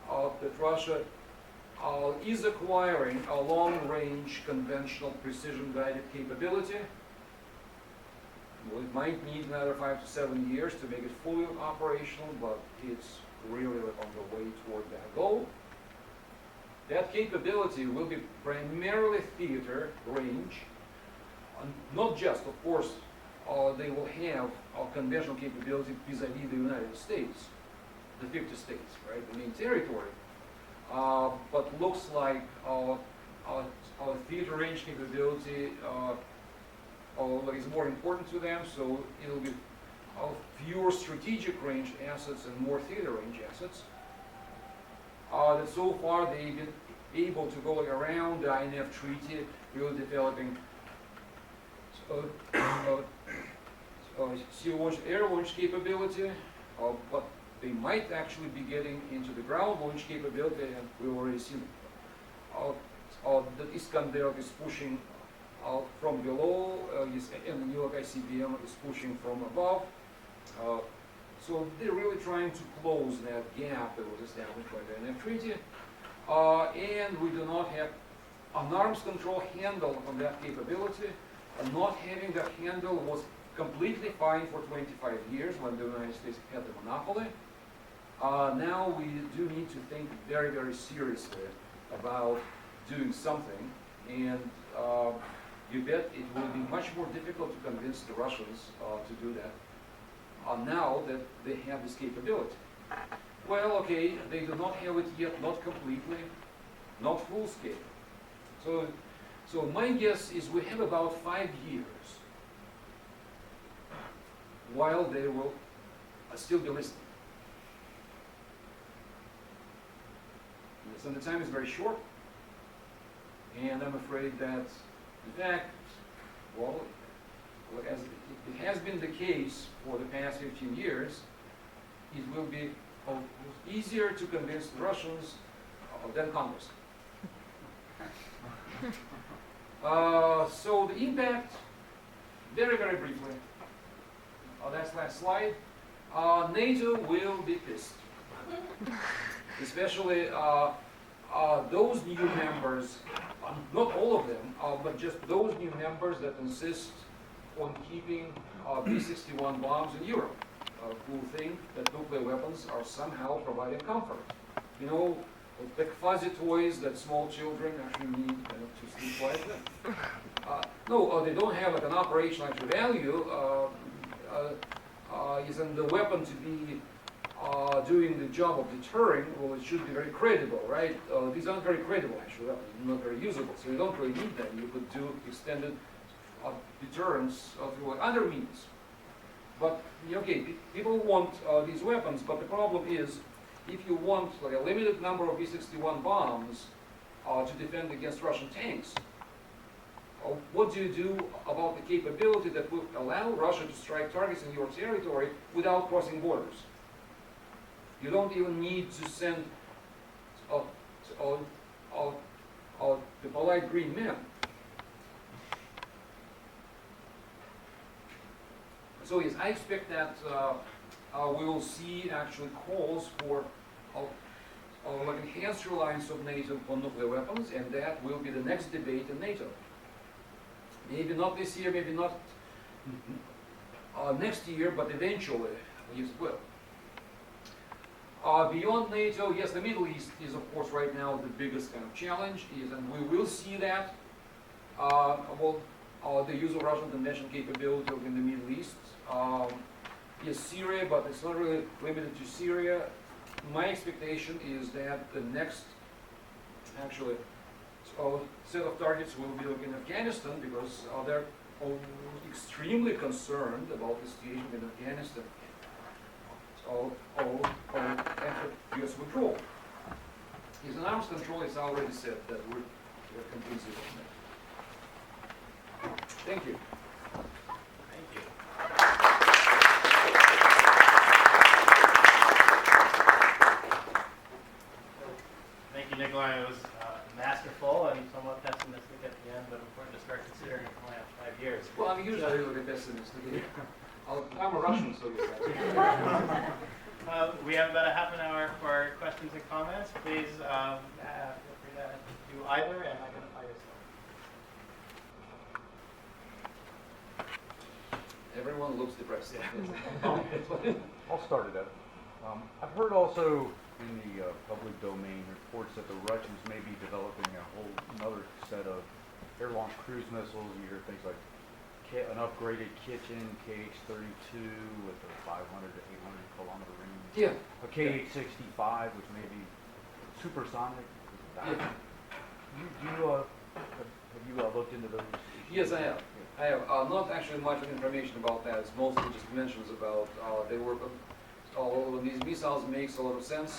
that Russia is acquiring a long-range conventional precision-guided capability. Well, it might need another 5 to 7 years to make it fully operational, but it's really on the way toward that goal. That capability will be primarily theater range, not just, of course, they will have a conventional capability vis-a-vis the United States. the 50 states, right, the main territory. But looks like our theater range capability is more important to them, so it'll be fewer strategic range assets and more theater range assets. That so far they've been able to go around the INF treaty, really developing sea launch, air launch capability, but they might actually be getting into the ground launch capability, and we've already seen that Iskander is pushing from below, and the New York ICBM is pushing from above. So they're really trying to close that gap that was established by the INF treaty. And we do not have an arms control handle on that capability. And not having that handle was completely fine for 25 years when the United States had the monopoly. Now we do need to think very, very seriously about doing something. And you bet it will be much more difficult to convince the Russians to do that now that they have this capability. Well, okay, they do not have it yet, not completely, not full scale. So my guess is we have about 5 years while they will still be listening. So the time is very short, and I'm afraid that, in fact, well, as it has been the case for the past 15 years, it will be easier to convince the Russians than Congress. So the impact, very, very briefly, that's last slide. NATO will be pissed, especially those new members, not all of them, but just those new members that insist on keeping B-61 bombs in Europe, who think that nuclear weapons are somehow providing comfort. You know, like fuzzy toys that small children actually need to sleep quietly. No, they don't have like an operational actual value. Isn't the weapon to be doing the job of deterring? Well, it should be very credible, right? These aren't very credible actually, not very usable, so you don't really need them. You could do extended deterrence through other means. But okay, people want these weapons, but the problem is, if you want like a limited number of B-61 bombs to defend against Russian tanks, what do you do about the capability that would allow Russia to strike targets in your territory without crossing borders? You don't even need to send the polite green men. So yes, I expect that we will see actually calls for like enhanced reliance of NATO on nuclear weapons, and that will be the next debate in NATO. Maybe not this year, maybe not next year, but eventually, yes, it will. Beyond NATO, yes, the Middle East is, of course, right now the biggest kind of challenge, and we will see that. The use of Russian conventional capability in the Middle East. Yes, Syria, but it's not really limited to Syria. My expectation is that the next, actually, set of targets will be in Afghanistan, because they're extremely concerned about the situation in Afghanistan. And the U.S. withdrawal. His arms control is already said that we're completely on that. Thank you. Thank you. Thank you, Nikolai. It was masterful and somewhat pessimistic at the end, but important to start considering it for the last 5 years. Well, I'm usually a little bit pessimistic. I'm a Russian, so you say. We have about a half an hour for questions and comments. Please feel free to do either and identify yourself. Everyone looks depressed. I'll start it out. I've heard also in the public domain reports that the Russians may be developing a whole another set of air-launched cruise missiles. You hear things like an upgraded kitchen, KH-32 with a 500 to 800 kilometer range. Yeah. A KH-65, which may be supersonic. Yeah. Have you looked into those? Yes, I have. I have not actually much information about that. It's mostly just mentions about they work on all of these missiles. Makes a lot of sense.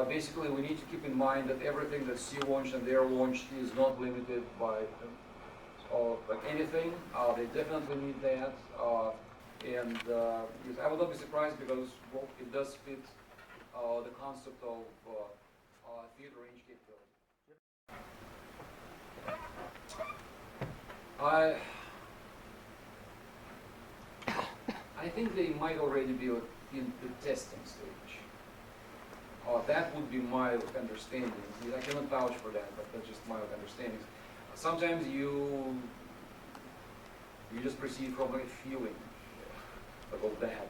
Basically, we need to keep in mind that everything that's sea launched and air launched is not limited by like anything. They definitely need that, and yes, I would not be surprised because well, it does fit the concept of theater range capability. I think they might already be in the testing stage. That would be my understanding. I cannot vouch for that, but that's just my understanding. Sometimes you just proceed from a feeling about that.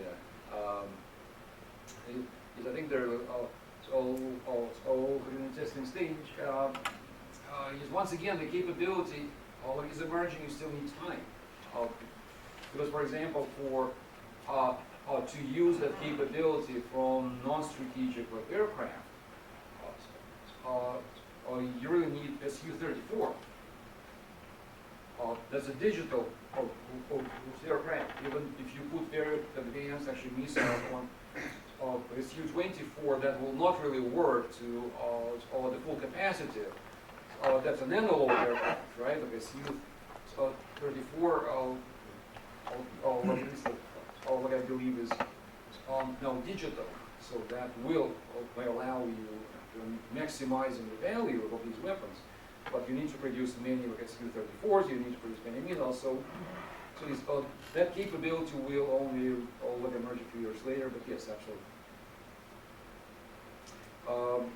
Yeah. I think they're all in the testing stage. Is once again the capability is emerging. You still need time. Because, for example, to use that capability from non-strategic like aircraft, you really need Su-34. That's a digital aircraft. Even if you put very advanced actually missiles on Su-24, that will not really work to the full capacity. That's an analog aircraft, right? Like Su-34. What I believe is now digital, so that will allow you to maximizing the value of these weapons. But you need to produce many like Su-34s. You need to produce many missiles. So this, that capability will only emerge a few years later. But yes, absolutely.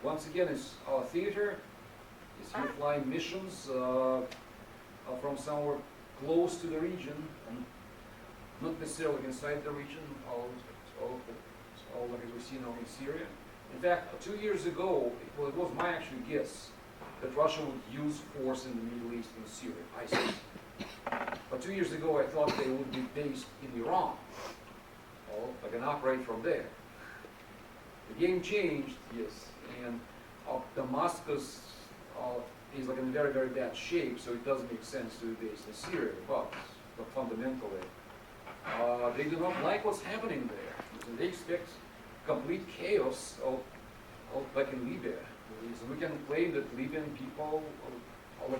Once again, it's theater. It's you flying missions from somewhere close to the region, and not necessarily inside the region, like as we see now in Syria. In fact, 2 years ago, it was my actual guess that Russia would use force in the Middle East in Syria, ISIS. But 2 years ago, I thought they would be based in Iran, like and operate from there. The game changed, yes, and Damascus is like in very, very bad shape, so it doesn't make sense to be based in Syria. But fundamentally, they do not like what's happening there. They expect complete chaos like in Libya. So we can claim that Libyan people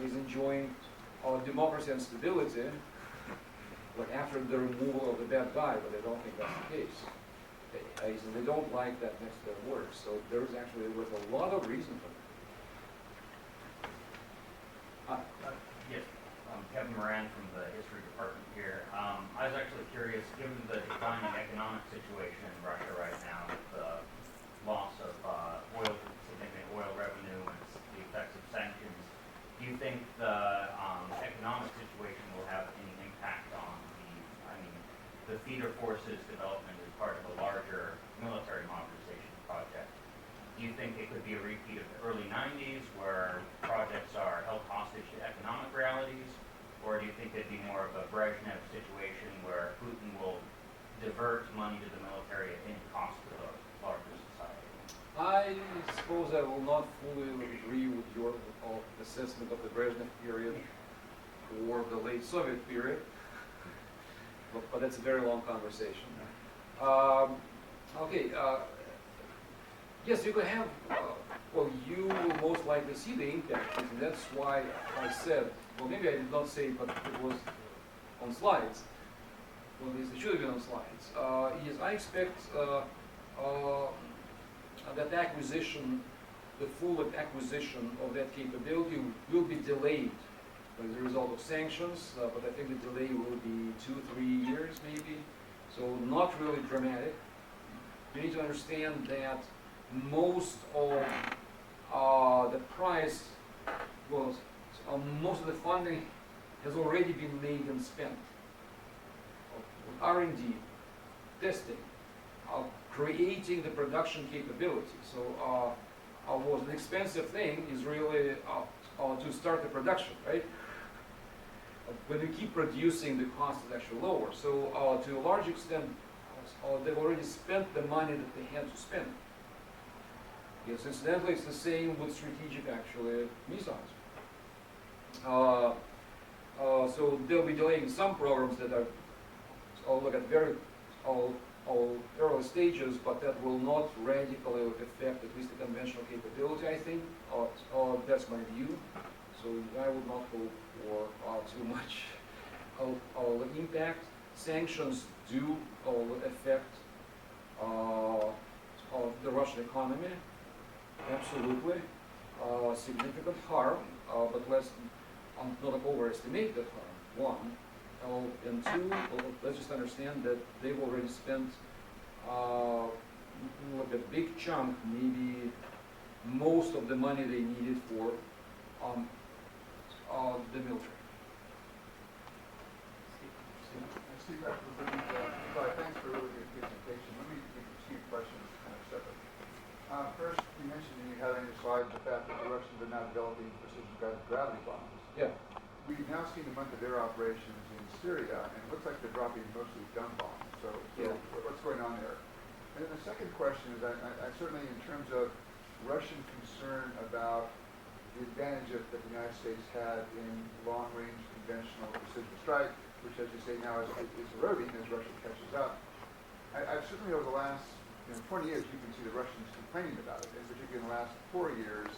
is enjoying democracy and stability, like after the removal of the bad guy, but I don't think that's the case. They don't like that next to their work. So there's actually a lot of reason for that. Yes, Kevin Moran from the History Department here. I was actually curious, given the declining economic situation in Russia right now, with the loss of significant oil revenue and the effects of sanctions, do you think the economic situation will have any impact on the theater forces development as part of a larger military modernization project? Do you think it could be a repeat of the early 90s where projects are held hostage to economic realities? Or do you think it'd be more of a Brezhnev situation where Putin will divert money to the military at any cost to the larger society? I suppose I will not fully agree with your assessment of the Brezhnev period or the late Soviet period, but that's a very long conversation. Okay. Yes, you could have, well, you will most likely see the impact, and that's why I said, well, maybe I did not say it, but it was on slides. Well, at least it should have been on slides. Yes, I expect that acquisition, the full acquisition of that capability will be delayed as a result of sanctions, but I think the delay will be 2-3 years maybe, so not really dramatic. You need to understand that most of the price was, most of the funding has already been made and spent. R&D, testing, creating the production capability. So was an expensive thing is really to start the production, right? when you keep producing, the cost is actually lower. So to a large extent, they've already spent the money that they had to spend. Yes, incidentally, it's the same with strategic, actually, missiles. So they'll be delaying some programs that are look at very early stages, but that will not radically affect at least the conventional capability, I think. That's my view. So I would not hope for too much impact. Sanctions do affect the Russian economy, absolutely. Significant harm, but let's not overestimate that harm, one. And two, let's just understand that they've already spent like a big chunk, maybe most of the money they needed for the military. Steve, Nikolai, thanks for a really good presentation. Let me make a few questions kind of separate. First, you mentioned and you had on your slides the fact that the Russians are now developing precision-guided gravity bombs. Yeah. We've now seen a month of air operations in Syria, and it looks like they're dropping mostly dumb bombs. So Yeah. what's going on there? And then the second question is, I certainly, in terms of Russian concern about the advantage that the United States had in long-range conventional precision strike, which, as you say now, is eroding as Russia catches up. I've certainly, over the last 20 years, you can see the Russians complaining about it, and particularly in the last 4 years.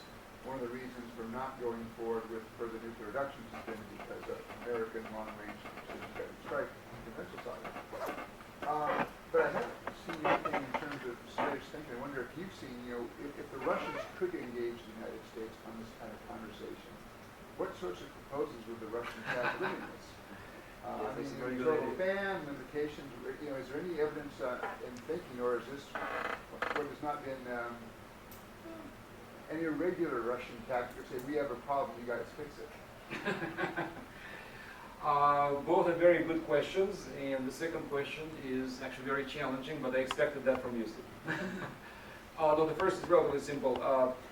One of the reasons for not going forward with further nuclear reductions has been because of American long-range precision-guided strike on the conventional side. But I haven't seen anything in terms of serious thinking. I wonder if you've seen, if the Russians could engage the United States on this kind of conversation, what sorts of proposals would the Russians have living this? Yes, that's a very total good ban, limitations, is there any evidence in thinking, or is this what has not been an irregular Russian tactic to say, we have a problem, you guys fix it? Both are very good questions, and the second question is actually very challenging, but I expected that from you, Steve. No, the first is relatively simple.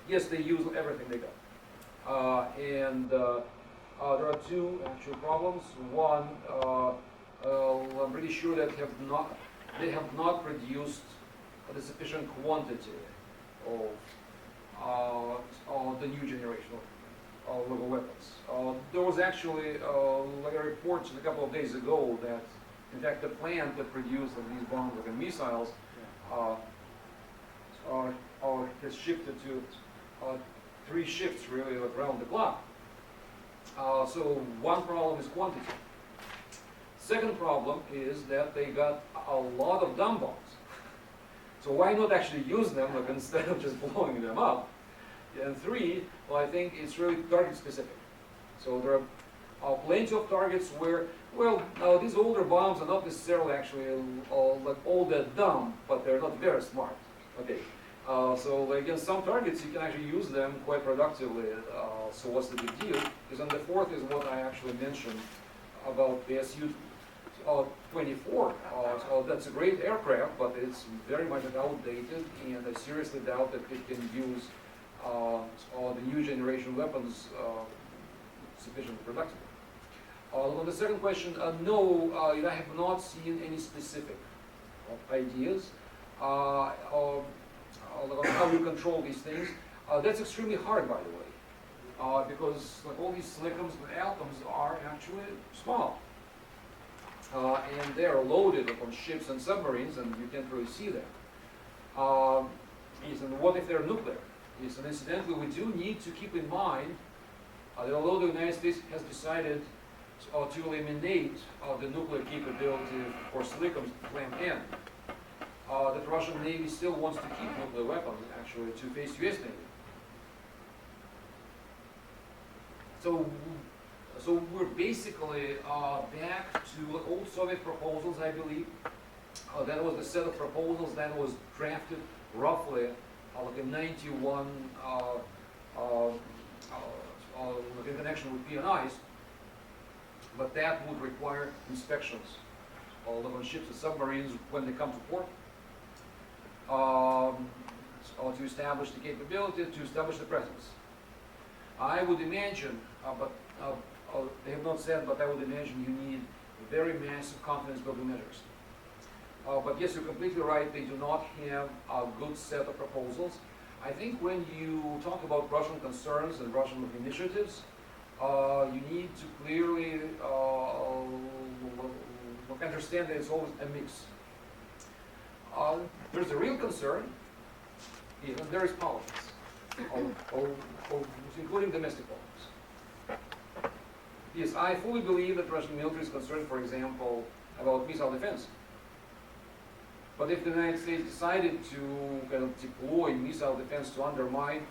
Yes, they use everything they got. And there are two actual problems. One, I'm pretty sure that they have not produced the sufficient quantity of the new generation of little weapons. There was actually like a report a couple of days ago that, in fact, the plant that produced these bombs and missiles has shifted to 3 shifts really around the clock. So one problem is quantity. Second problem is that they got a lot of dumb bombs. So why not actually use them instead of just blowing them up? And 3, well, I think it's really target specific. So there are plenty of targets where, well, these older bombs are not necessarily actually all that dumb, but they're not very smart. Okay. So against some targets, you can actually use them quite productively. So what's the big deal? Because then the fourth is what I actually mentioned about the Su-24. So that's a great aircraft, but it's very much outdated, and I seriously doubt that it can use the new generation weapons sufficiently productively. On the second question, no, I have not seen any specific ideas on how you control these things. That's extremely hard, by the way, because all these SLICMs and atoms are actually small. And they are loaded upon ships and submarines, and you can't really see them. And what if they're nuclear? And incidentally, we do need to keep in mind that although the United States has decided to eliminate the nuclear capability for SLICMs Plan N, that the Russian Navy still wants to keep nuclear weapons, actually, to face U.S. Navy. So we're basically back to old Soviet proposals, I believe. That was the set of proposals that was drafted roughly like in 91 in connection with PONARS, but that would require inspections on ships and submarines when they come to port, to establish the capability, to establish the presence. I would imagine, but they have not said, but I would imagine you need very massive confidence building measures. But yes, you're completely right, they do not have a good set of proposals. I think when you talk about Russian concerns and Russian initiatives, you need to clearly understand that it's always a mix. There's a real concern, and there is politics, including domestic politics. Yes, I fully believe that Russian military is concerned, for example, about missile defense. But if the United States decided to kind of deploy missile defense to undermine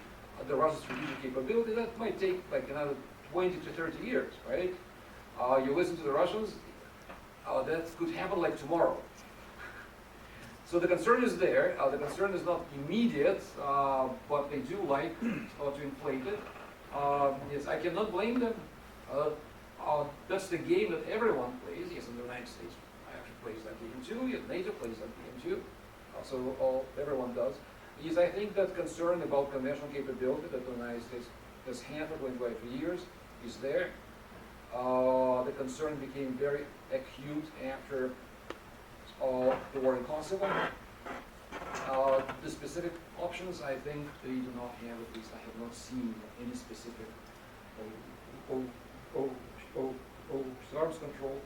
the Russian strategic capability, that might take like another 20 to 30 years, right? You listen to the Russians, that could happen like tomorrow. So the concern is there. The concern is not immediate, but they do like to inflate it. Yes, I cannot blame them. That's the game that everyone plays. Yes, in the United States actually plays that game too. Yes, NATO plays that game too. So everyone does. Yes, I think that concern about conventional capability that the United States has had for 25 years is there. The concern became very acute after the war in Kosovo. The specific options, I think they do not have, at least I have not seen any specific arms control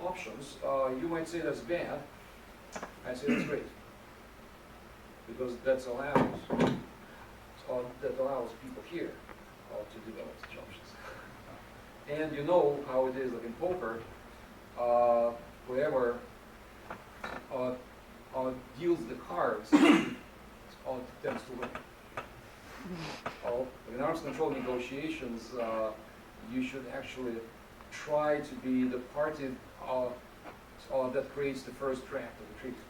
options. You might say that's bad. I say that's great. Because that allows people here to develop such options. And you know how it is, like in poker, whoever deals the cards tends to win. In arms control negotiations, you should actually try to be the party that creates the first draft of the treaty.